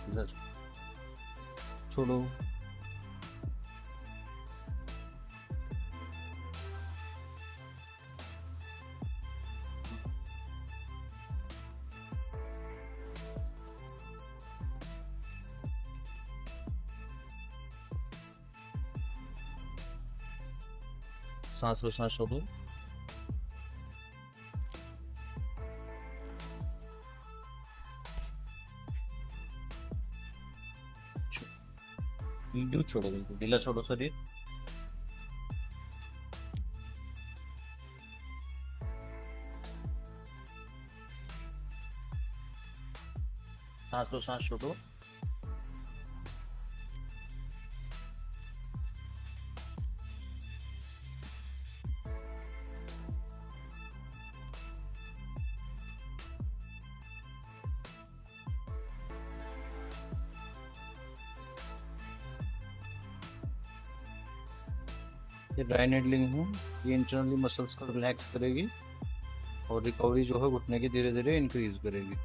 इधर छोड़ो। सांस लो, सांस छोड़ो। बिल्कुल छोड़ो, बिल्कुल ढीला छोड़ो शरीर। सांस लो, सांस छोड़ो। ये ड्राई नेडलिंग है, ये इंटरनली मसल्स को रिलैक्स करेगी और रिकवरी जो है घुटने की धीरे धीरे इंक्रीज करेगी।